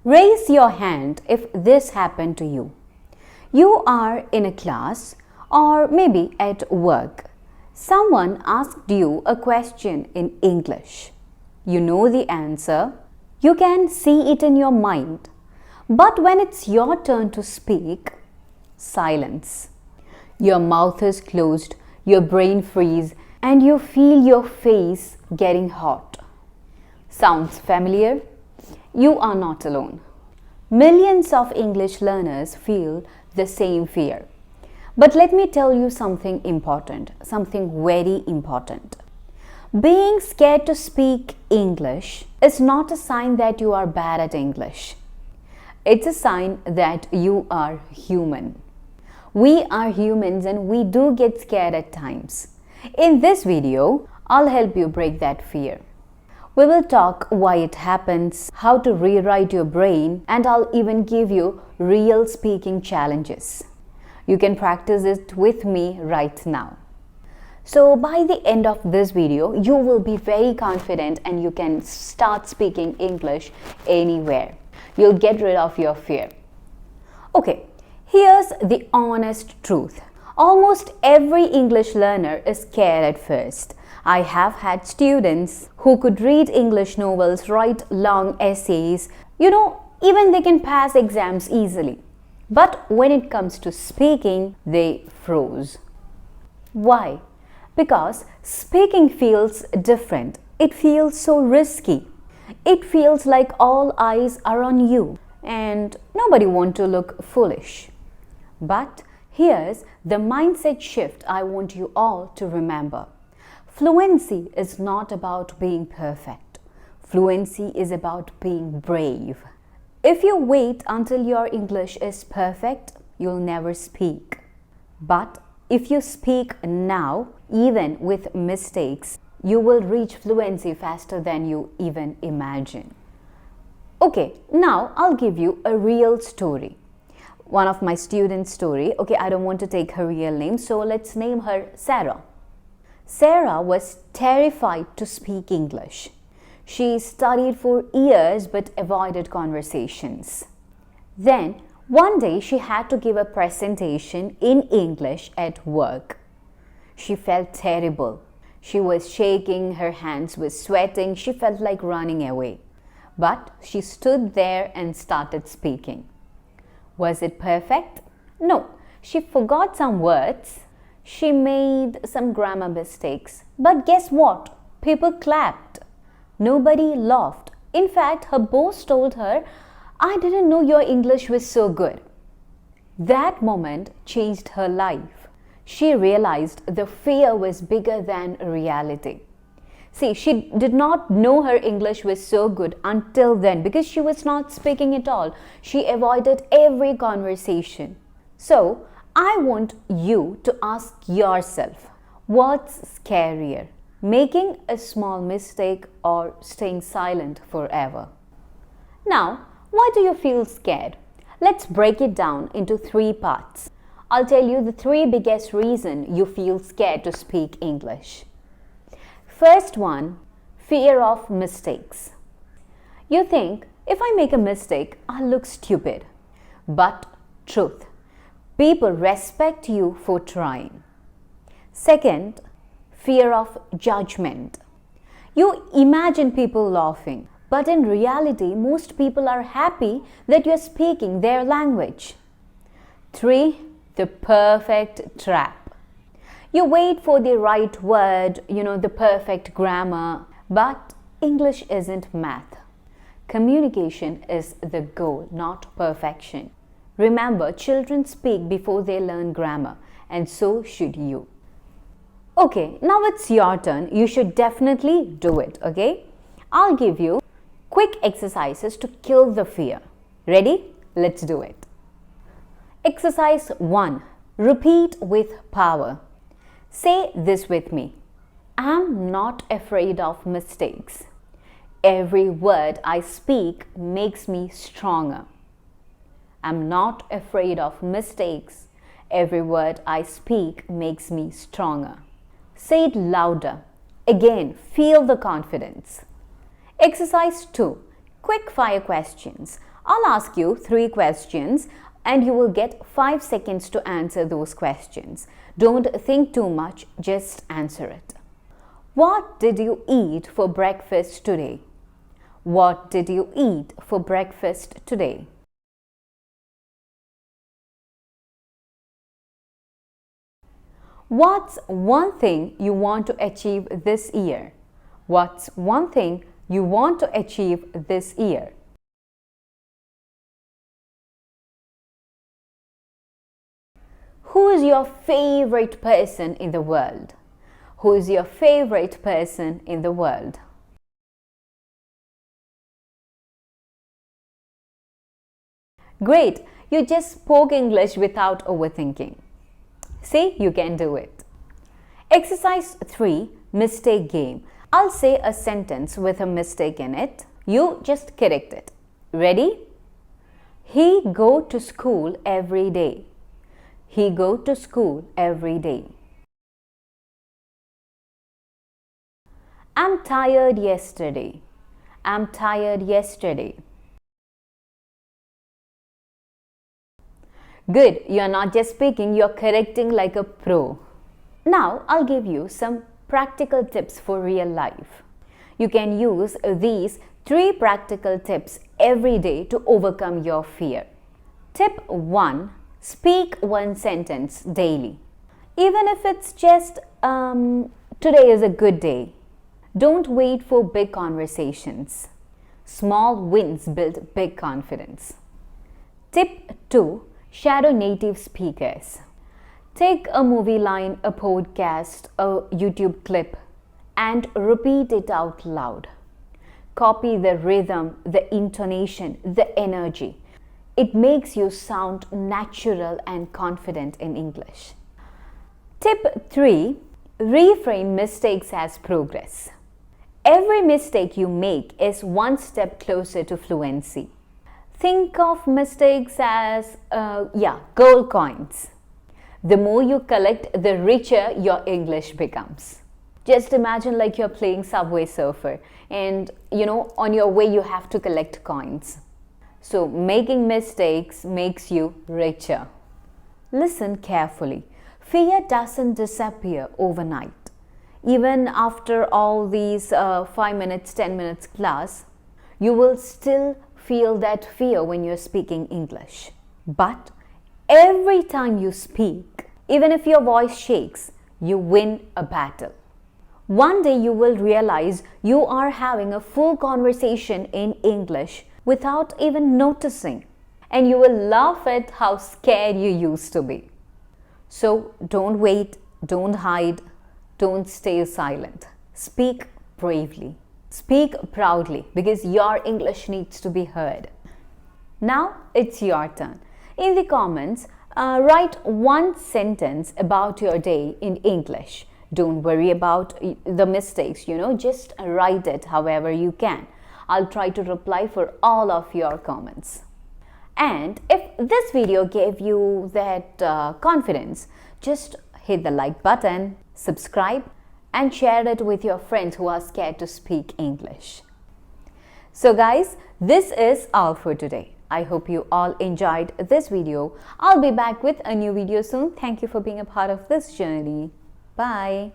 Raise your hand if this happened to you. You are in a class or maybe at work. Someone asked you a question in English. You know the answer. You can see it in your mind. But when it's your turn to speak, silence. Your mouth is closed, your brain freezes, and you feel your face getting hot. Sounds familiar? You are not alone. Millions of English learners feel the same fear. But let me tell you something important, something very important. Being scared to speak English is not a sign that you are bad at English. It's a sign that you are human. We are humans and we do get scared at times. In this video, I'll help you break that fear. We will talk why it happens, how to rewrite your brain, and I'll even give you real speaking challenges. You can practice it with me right now. So by the end of this video, you will be very confident and you can start speaking English anywhere. You'll get rid of your fear. Okay, here's the honest truth. Almost every English learner is scared at first. I have had students who could read English novels, write long essays, even they can pass exams easily. But when it comes to speaking, they froze. Why? Because speaking feels different. It feels so risky. It feels like all eyes are on you and nobody wants to look foolish. But here's the mindset shift I want you all to remember. Fluency is not about being perfect. Fluency is about being brave. If you wait until your English is perfect, you'll never speak. But if you speak now, even with mistakes, you will reach fluency faster than you even imagine. Okay, now I'll give you a real story. One of my students' story. Okay, I don't want to take her real name, so let's name her Sarah. Sarah was terrified to speak English. She studied for years but avoided conversations. Then, one day she had to give a presentation in English at work. She felt terrible. She was shaking, her hands were sweating, she felt like running away. But she stood there and started speaking. Was it perfect? No, she forgot some words. She made some grammar mistakes. But guess what? People clapped. Nobody laughed. In fact, her boss told her, "I didn't know your English was so good." That moment changed her life. She realized the fear was bigger than reality. See, she did not know her English was so good until then because she was not speaking at all. She avoided every conversation. So, I want you to ask yourself, what's scarier? Making a small mistake or staying silent forever? Now, why do you feel scared? Let's break it down into 3 parts. I'll tell you the 3 biggest reasons you feel scared to speak English. First one, fear of mistakes. You think, if I make a mistake, I'll look stupid. But truth, people respect you for trying. Second, fear of judgment. You imagine people laughing, but in reality, most people are happy that you're speaking their language. 3, the perfect trap. You wait for the right word, the perfect grammar, but English isn't math. Communication is the goal, not perfection. Remember, children speak before they learn grammar, and so should you. Okay, now it's your turn. You should definitely do it, okay? I'll give you quick exercises to kill the fear. Ready? Let's do it. Exercise 1. Repeat with power. Say this with me. I'm not afraid of mistakes. Every word I speak makes me stronger. I'm not afraid of mistakes. Every word I speak makes me stronger. Say it louder. Again, feel the confidence. Exercise 2. Quick fire questions. I'll ask you 3 questions and you will get 5 seconds to answer those questions. Don't think too much, just answer it. What did you eat for breakfast today? What did you eat for breakfast today? What's one thing you want to achieve this year? What's one thing you want to achieve this year? Who is your favorite person in the world? Who is your favorite person in the world? Great! You just spoke English without overthinking. See, you can do it. Exercise 3, mistake game. I'll say a sentence with a mistake in it. You just correct it. Ready? He go to school every day. He go to school every day. I'm tired yesterday. I'm tired yesterday. Good, you're not just speaking, you're correcting like a pro. Now, I'll give you some practical tips for real life. You can use these 3 practical tips every day to overcome your fear. Tip 1. Speak one sentence daily. Even if it's just, today is a good day. Don't wait for big conversations. Small wins build big confidence. Tip 2. Shadow native speakers. Take a movie line, a podcast, a YouTube clip and repeat it out loud. Copy the rhythm, the intonation, the energy. It makes you sound natural and confident in English. Tip 3. Reframe mistakes as progress. Every mistake you make is one step closer to fluency. Think of mistakes as, gold coins. The more you collect, the richer your English becomes. Just imagine like you're playing Subway Surfer and on your way you have to collect coins. So making mistakes makes you richer. Listen carefully. Fear doesn't disappear overnight. Even after all these 5 minutes, 10 minutes class, you will still feel that fear when you're speaking English. But every time you speak, even if your voice shakes, you win a battle. One day you will realize you are having a full conversation in English without even noticing. And you will laugh at how scared you used to be. So don't wait, don't hide, don't stay silent. Speak bravely. Speak proudly because your English needs to be heard. Now it's your turn. In the comments, write one sentence about your day in English. Don't worry about the mistakes, just write it however you can. I'll try to reply for all of your comments. And if this video gave you that confidence, just hit the like button, subscribe, and share it with your friends who are scared to speak English. So guys, this is all for today. I hope you all enjoyed this video. I'll be back with a new video soon. Thank you for being a part of this journey. Bye.